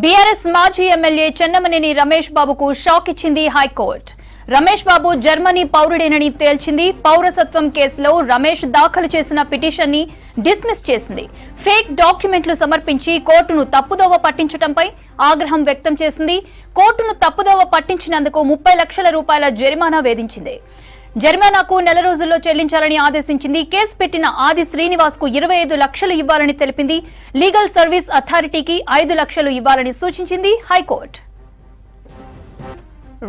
BRS మాజీ MLA Chennamaneni Ramesh బాబుకు shock ఇచ్చింది హైకోర్టు. రమేష్ బాబు జర్మనీ పౌరుడేనని తేల్చింది. పౌరసత్వం కేసులో రమేష్ దాఖలు చేసిన పిటిషన్ ని డిస్మిస్ చేసింది. ఫేక్ డాక్యుమెంట్లు సమర్పించి కోర్టును తప్పుదోవ పట్టించడంపై ఆగ్రహం వ్యక్తం చేసింది. కోర్టును తప్పుదోవ పట్టించినందుకు 30 లక్షల రూపాయల జరిమానా విధించింది. జరిమానాకు నెల రోజుల్లో చెల్లించాలని ఆదేశించింది. కేసు పెట్టిన ఆది శ్రీనివాస్ కు 25 లక్షలు ఇవ్వాలని తెలిపింది. లీగల్ సర్వీస్ అథారిటీకి 5 లక్షలు ఇవ్వాలని సూచించింది హైకోర్టు.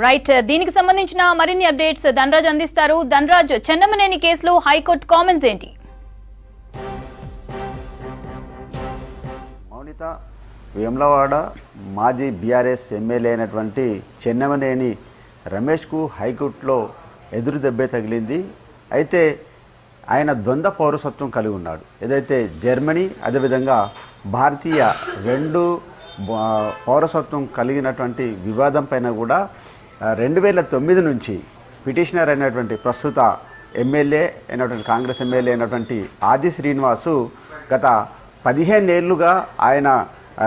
రైట్, దీనికి సంబంధించిన మరిన్ని అప్డేట్స్ ధనరాజ్ అందిస్తారు. ధనరాజ్, చెన్నమనేని కేసులో హైకోర్టు కామెంట్స్ ఏంటి? మౌనిత, వేములవాడ మాజీ బీఆర్ఎస్ ఎమ్మెల్యే అయినటువంటి చెన్నమనేని రమేష్కు హైకోర్టులో ఎదురు దెబ్బే తగిలింది. అయితే ఆయన ద్వంద్వ పౌరసత్వం కలిగి ఉన్నాడు. ఏదైతే జర్మనీ అదేవిధంగా భారతీయ రెండు పౌరసత్వం కలిగినటువంటి వివాదం పైన కూడా 2009 నుంచి పిటిషనర్ అయినటువంటి ప్రస్తుత ఎమ్మెల్యే అయినటువంటి కాంగ్రెస్ ఎమ్మెల్యే అయినటువంటి ఆది శ్రీనివాసు గత 15 ఏళ్లుగా ఆయన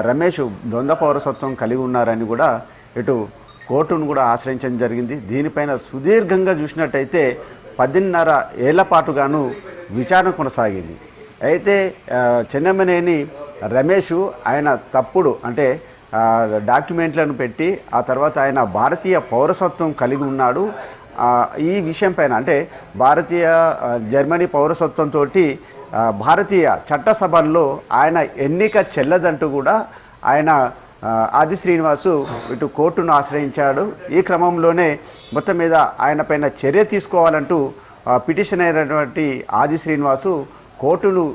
రమేష్ ద్వంద్వ పౌరసత్వం కలిగి ఉన్నారని కూడా ఇటు కోర్టును కూడా ఆశ్రయించడం జరిగింది. దీనిపైన సుదీర్ఘంగా చూసినట్టయితే 10.5 ఏళ్ల పాటుగాను విచారణ కొనసాగింది. అయితే చెన్నమనేని రమేష్ ఆయన తప్పుడు అంటే డాక్యుమెంట్లను పెట్టి ఆ తర్వాత ఆయన భారతీయ పౌరసత్వం కలిగి ఉన్నాడు. ఈ విషయం పైన అంటే భారతీయ జర్మనీ పౌరసత్వంతో భారతీయ చట్టసభల్లో ఆయన ఎన్నిక చెల్లదంటూ కూడా ఆయన ఆది శ్రీనివాసు ఇటు కోర్టును ఆశ్రయించాడు. ఈ క్రమంలోనే మొత్తం మీద ఆయన పైన చర్య తీసుకోవాలంటూ పిటిషన్ అయినటువంటి ఆది శ్రీనివాసు కోర్టును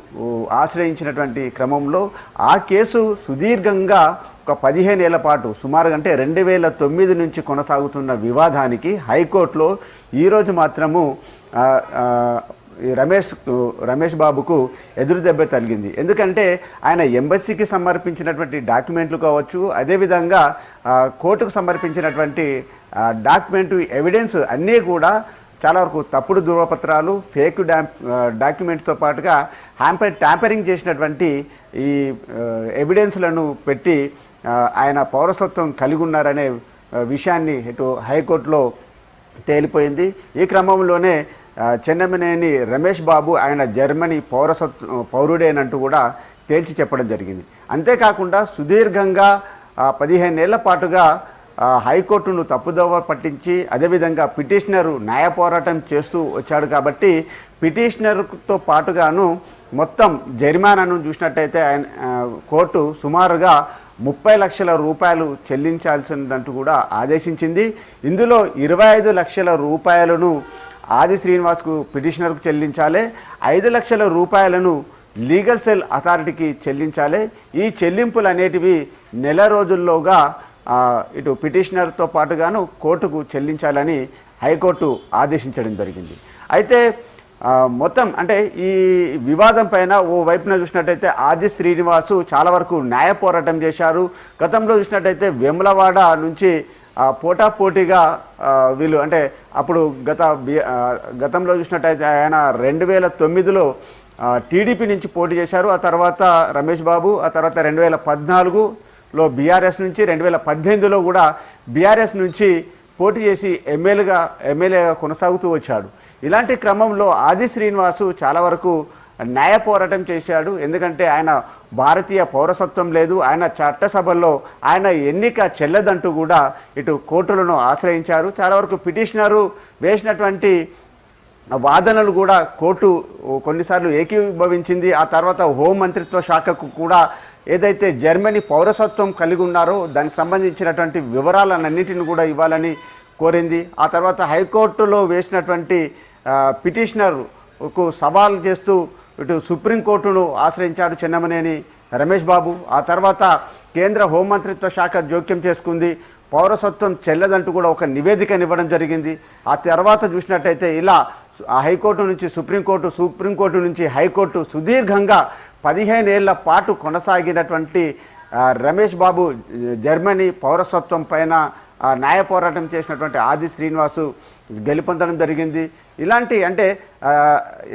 ఆశ్రయించినటువంటి క్రమంలో ఆ కేసు సుదీర్ఘంగా ఒక 15 ఏళ్ల పాటు సుమారుగా అంటే 2009 నుంచి కొనసాగుతున్న వివాదానికి హైకోర్టులో ఈరోజు మాత్రము రమేష్ బాబుకు ఎదురు దెబ్బ తగిలింది. ఎందుకంటే ఆయన ఎంబసీకి సమర్పించినటువంటి డాక్యుమెంట్లు కావచ్చు, అదేవిధంగా కోర్టుకు సమర్పించినటువంటి ఎవిడెన్స్ అన్నీ కూడా చాలా వరకు తప్పుడు ధృవపత్రాలు, ఫేక్ డాక్యుమెంట్స్తో పాటుగా ట్యాంపరింగ్ చేసినటువంటి ఈ ఎవిడెన్స్లను పెట్టి ఆయన పౌరసత్వం కలిగి ఉన్నారనే విషయాన్ని ఇటు హైకోర్టులో తేలిపోయింది. ఈ క్రమంలోనే చెన్నమనేని రమేష్ బాబు ఆయన జర్మనీ పౌరుడేనంటూ కూడా తేల్చి చెప్పడం జరిగింది. అంతేకాకుండా సుదీర్ఘంగా 15 ఏళ్ల పాటుగా హైకోర్టును తప్పుదోవ పట్టించి అదేవిధంగా పిటిషనరు న్యాయ పోరాటం చేస్తూ వచ్చాడు కాబట్టి పిటిషనర్తో పాటుగాను మొత్తం జరిమానాను చూసినట్టయితే ఆయన కోర్టు సుమారుగా 30 లక్షల రూపాయలు చెల్లించాల్సిందంటూ కూడా ఆదేశించింది. ఇందులో 25 లక్షల రూపాయలను ఆది శ్రీనివాస్కు పిటిషనర్కు చెల్లించాలి, 5 లక్షల రూపాయలను లీగల్ సెల్ అథారిటీకి చెల్లించాలి. ఈ చెల్లింపులు అనేటివి నెల రోజుల్లోగా ఇటు పిటిషనర్తో పాటుగాను కోర్టుకు చెల్లించాలని హైకోర్టు ఆదేశించడం జరిగింది. అయితే మొత్తం అంటే ఈ వివాదం పైన ఓ వైపున చూసినట్టయితే ఆది శ్రీనివాసు చాలా వరకు న్యాయ పోరాటం చేశారు. గతంలో చూసినట్టయితే వేములవాడ నుంచి పోటాపోటీగా వీళ్ళు అంటే అప్పుడు గతంలో చూసినట్టయితే ఆయన 2009లో టీడీపీ నుంచి పోటీ చేశారు. ఆ తర్వాత రమేష్ బాబు ఆ తర్వాత 2014లో బీఆర్ఎస్ నుంచి 2018లో కూడా బీఆర్ఎస్ నుంచి పోటీ చేసి ఎమ్మెల్యేగా కొనసాగుతూ వచ్చాడు. ఇలాంటి క్రమంలో ఆది శ్రీనివాసు చాలా వరకు న్యాయ పోరాటం చేశాడు. ఎందుకంటే ఆయన భారతీయ పౌరసత్వం లేదు, ఆయన చట్టసభల్లో ఆయన ఎన్నిక చెల్లదంటూ కూడా ఇటు కోర్టులను ఆశ్రయించారు. చాలా వరకు పిటిషనరు వేసినటువంటి వాదనలు కూడా కోర్టు కొన్నిసార్లు ఏకీభవించింది. ఆ తర్వాత హోంమంత్రిత్వ శాఖకు కూడా ఏదైతే జర్మనీ పౌరసత్వం కలిగి ఉన్నారో దానికి సంబంధించినటువంటి వివరాలన్నింటిని కూడా ఇవ్వాలని కోరింది. ఆ తర్వాత హైకోర్టులో వేసినటువంటి పిటిషనర్కు సవాల్ చేస్తూ ఇటు సుప్రీంకోర్టును ఆశ్రయించాడు చెన్నమనేని రమేష్ బాబు. ఆ తర్వాత కేంద్ర హోంమంత్రిత్వ శాఖ జోక్యం చేసుకుంది, పౌరసత్వం చెల్లదంటూ కూడా ఒక నివేదికనివ్వడం జరిగింది. ఆ తర్వాత చూసినట్టయితే ఇలా హైకోర్టు నుంచి సుప్రీంకోర్టు నుంచి హైకోర్టు సుదీర్ఘంగా 15 ఏళ్ల పాటు కొనసాగినటువంటి రమేష్ బాబు జర్మనీ పౌరసత్వం పైన న్యాయ పోరాటం చేసినటువంటి ఆది శ్రీనివాసు గెలుపొందడం జరిగింది. ఇలాంటి అంటే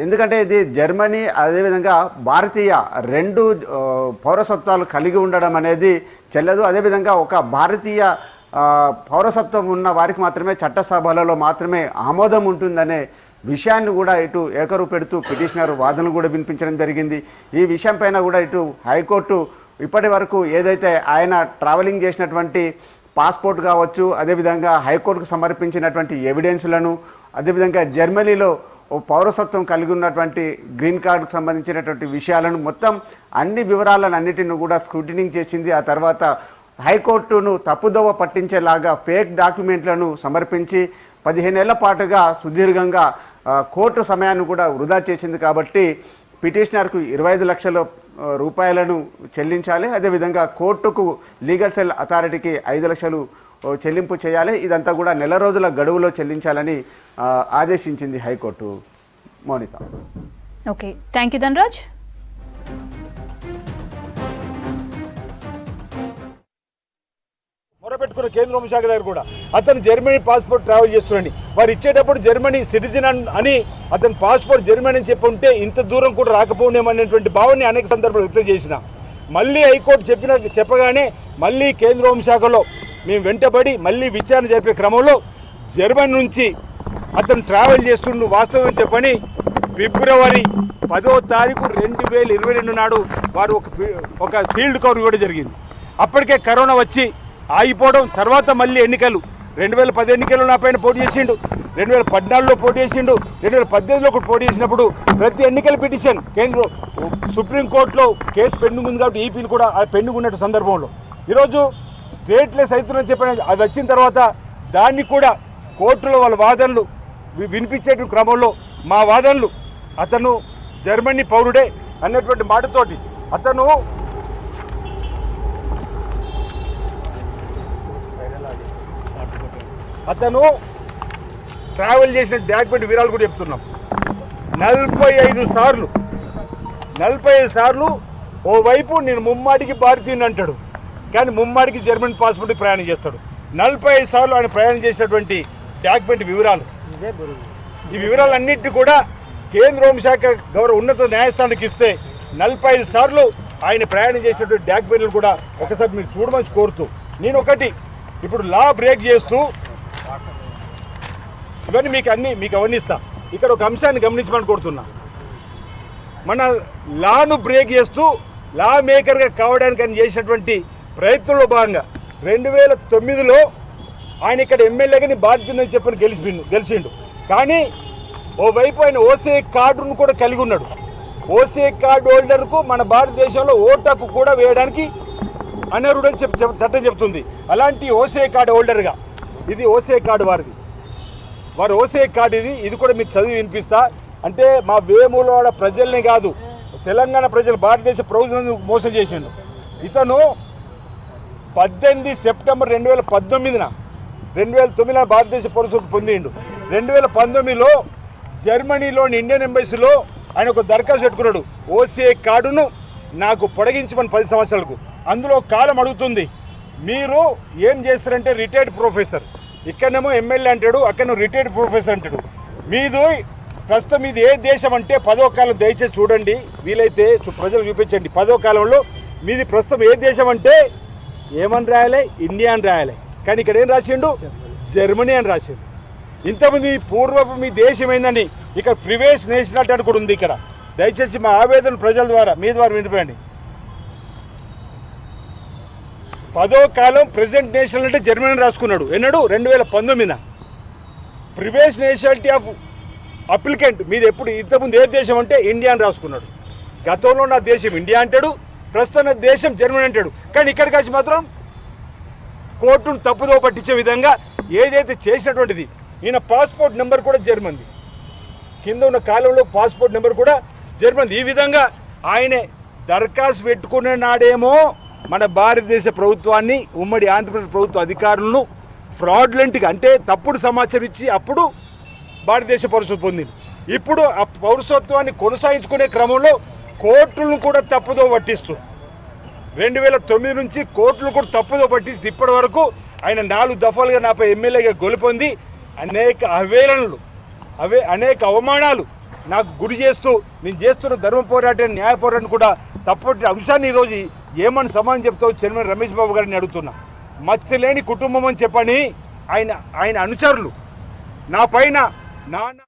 ఎందుకంటే ఇది జర్మనీ అదేవిధంగా భారతీయ రెండు పౌరసత్వాలు కలిగి ఉండడం అనేది చెల్లదు. అదేవిధంగా ఒక భారతీయ పౌరసత్వం ఉన్న వారికి మాత్రమే చట్టసభలలో మాత్రమే ఆమోదం ఉంటుందనే విషయాన్ని కూడా ఇటు ఏకరు పెడుతూ పిటిషనర్ వాదనలు కూడా వినిపించడం జరిగింది. ఈ విషయం పైన కూడా ఇటు హైకోర్టు ఇప్పటి వరకు ఏదైతే ఆయన ట్రావెలింగ్ చేసినటువంటి పాస్పోర్ట్ కావచ్చు, అదేవిధంగా హైకోర్టుకు సమర్పించినటువంటి ఎవిడెన్స్లను, అదేవిధంగా జర్మనీలో పౌరసత్వం కలిగి ఉన్నటువంటి గ్రీన్ కార్డుకు సంబంధించినటువంటి విషయాలను మొత్తం అన్ని వివరాలను అన్నిటిని కూడా స్క్రూటినింగ్ చేసింది. ఆ తర్వాత హైకోర్టును తప్పుదోవ పట్టించేలాగా ఫేక్ డాక్యుమెంట్లను సమర్పించి 15 ఏళ్ల పాటుగా సుదీర్ఘంగా కోర్టు సమయాన్ని కూడా వృధా చేసింది. కాబట్టి పిటిషనర్కు 25 లక్షల రూపాయలను చెల్లించాలి. అదేవిధంగా కోర్టుకు లీగల్ సెల్ అథారిటీకి 5 లక్షలు చెల్లింపు చేయాలి. ఇదంతా కూడా నెల రోజుల గడువులో చెల్లించాలని ఆదేశించింది high court. Mounitha. Okay, thank you Dhanraj. మొరపెట్టుకున్న కేంద్ర హోంశాఖ దగ్గర కూడా అతను జర్మనీ పాస్పోర్ట్ ట్రావెల్ చేస్తున్నాడు. వారు ఇచ్చేటప్పుడు జర్మనీ సిటిజన్ అని అతను పాస్పోర్ట్ జర్మనీ అని చెప్పి ఉంటే ఇంత దూరం కూడా రాకపోనేమనేటువంటి భావనని అనేక సందర్భాలు వ్యక్తం చేసిన మళ్ళీ హైకోర్టు చెప్పగానే మళ్ళీ కేంద్ర హోంశాఖలో మేము వెంటబడి మళ్ళీ విచారణ జరిపే క్రమంలో జర్మనీ నుంచి అతను ట్రావెల్ చేస్తుండు వాస్తవం చెప్పని ఫిబ్రవరి 10వ తారీఖు 2022 నాడు వారు ఒక సీల్డ్ కవర్ ఇవ్వడం జరిగింది. అప్పటికే కరోనా వచ్చి ఆగిపోవడం, తర్వాత మళ్ళీ ఎన్నికలు 2010 ఎన్నికల్లో నా పైన పోటీ చేసిండు, 2014లో పోటీ చేసిండు, 2018లో కూడా పోటీ చేసినప్పుడు ప్రతి ఎన్నికల పిటిషన్ కేంద్ర సుప్రీంకోర్టులో కేసు పెండింగ్ ఉంది కాబట్టి ఈపీలు కూడా పెండింగ్ ఉన్న సందర్భంలో ఈరోజు స్టేట్లెస్ అవుతుందని చెప్పిన అది వచ్చిన తర్వాత దాన్ని కూడా కోర్టులో వాళ్ళ వాదనలు వినిపించే క్రమంలో మా వాదనలు అతను జర్మనీ పౌరుడే అన్నటువంటి మాటతోటి అతను ట్రావెల్ చేసిన డాక్యుమెంట్ వివరాలు కూడా చెప్తున్నాం. 45 సార్లు ఓవైపు నేను ముమ్మాడికి భారతీయుని అంటాడు, కానీ ముమ్మాడికి జర్మనీ పాస్పోర్ట్కి ప్రయాణం చేస్తాడు. 45 సార్లు ఆయన ప్రయాణం చేసినటువంటి డాక్యుమెంట్ వివరాలు, ఈ వివరాలన్నింటినీ కూడా కేంద్ర హోంశాఖ గౌరవ ఉన్నత న్యాయస్థానానికి ఇస్తే 45 సార్లు ఆయన ప్రయాణం చేసినటువంటి డాక్యుమెంట్లు కూడా ఒకసారి మీరు చూడమని కోరుతూ నేను ఒకటి ఇప్పుడు లా బ్రేక్ చేస్తూ ఇవన్నీ మీకు అవన్నీ ఇస్తా. ఇక్కడ ఒక అంశాన్ని గమనించమని కోరుతున్నా. మన లాను బ్రేక్ చేస్తూ లా మేకర్గా కావడానికి ఆయన చేసినటువంటి ప్రయత్నంలో భాగంగా 2009లో ఆయన ఇక్కడ ఎమ్మెల్యేగా బాధ్యతని చెప్పని గెలిచిండు. కానీ ఓవైపు ఆయన ఓసీ కార్డును కూడా కలిగి ఉన్నాడు. ఓసీ కార్డు హోల్డర్కు మన భారతదేశంలో ఓటు హక్కు కూడా వేయడానికి అనర్హుడని చట్టం చెప్తుంది. అలాంటి ఓసీ కార్డు హోల్డర్గా ఇది ఓసీ కార్డు వారు ఓసీ కార్డు ఇది కూడా మీకు చదివి వినిపిస్తా. అంటే మా వేములవాడ ప్రజల్ని కాదు, తెలంగాణ ప్రజలు భారతదేశ ప్రభుత్వాన్ని మోసం చేసిండు. ఇతను 18 సెప్టెంబర్ 2019 2009 భారతదేశ పౌరసత్వం పొందిండు. 2019లో జర్మనీలోని ఇండియన్ ఎంబసీలో ఆయన ఒక దరఖాస్తు పెట్టుకున్నాడు. ఓసీ కార్డును నాకు పొడిగించమని 10 సంవత్సరాలకు. అందులో కాలం అడుగుతుంది, మీరు ఏం చేస్తారంటే రిటైర్డ్ ప్రొఫెసర్, ఇక్కడనేమో ఎమ్మెల్యే అంటాడు, అక్కడేమో రిటైర్డ్ ప్రొఫెసర్ అంటాడు. ప్రస్తుతం ఇది ఏ దేశం అంటే 10వ కాలం దయచేసి చూడండి, వీలైతే ప్రజలు చూపించండి. 10వ కాలంలో మీది ప్రస్తుతం ఏ దేశం అంటే ఏమని రాయాలి? ఇండియా అని రాయాలి. కానీ ఇక్కడ ఏం రాసిండు? జర్మనీ అని రాసిండు. ఇంతమంది పూర్వపు మీ దేశం ఏందని ఇక్కడ ప్రివేస్ నేషనల్ అని కూడా ఉంది. ఇక్కడ దయచేసి మా ఆవేదన ప్రజల ద్వారా మీ ద్వారా వినిపోయండి. 10వ కాలం ప్రెసిడెంట్ నేషనల్ అంటే జర్మనీ రాసుకున్నాడు. ఎన్నడు? 2019. ప్రివేస్ నేషనాలిటీ ఆఫ్ అప్లికెంట్ మీది ఎప్పుడు ఇంతకుముందు ఏ దేశం అంటే ఇండియా అని రాసుకున్నాడు. గతంలో నా దేశం ఇండియా అంటాడు, ప్రస్తుతం నా దేశం జర్మనీ అంటాడు. కానీ ఇక్కడికి వచ్చి మాత్రం కోర్టును తప్పుదో పట్టించే విధంగా ఏదైతే చేసినటువంటిది. ఈయన పాస్పోర్ట్ నెంబర్ కూడా జర్మన్ది, కింద ఉన్న కాలంలో పాస్పోర్ట్ నెంబర్ కూడా జర్మన్ది. ఈ విధంగా ఆయనే దరఖాస్తు పెట్టుకునే నాడేమో మన భారతదేశ ప్రభుత్వాన్ని, ఉమ్మడి ఆంధ్రప్రదేశ్ ప్రభుత్వ అధికారులను ఫ్రాడ్లెంట్గా అంటే తప్పుడు సమాచారం ఇచ్చి అప్పుడు భారతదేశ పౌరసత్వం పొందింది. ఇప్పుడు ఆ పౌరసత్వాన్ని కొనసాగించుకునే క్రమంలో కోర్టులను కూడా తప్పుదో పట్టిస్తూ 2009 నుంచి కోర్టులు కూడా తప్పుదో పట్టిస్తూ ఇప్పటి వరకు ఆయన 4 దఫాలుగా నాపై ఎమ్మెల్యేగా గెలుపొంది అనేక అవహేళనలు అనేక అవమానాలు నాకు గురి చేస్తూ నేను చేస్తున్న ధర్మ పోరాటం న్యాయ పోరాటం కూడా తప్పటి అంశాన్ని ఈరోజు ఏమని సమాధానం చెప్తావు చైర్మన్ రమేష్ బాబు గారిని అడుగుతున్నా. మచ్చలేని కుటుంబం అని చెప్పని ఆయన అనుచరులు నా పైన నాన్న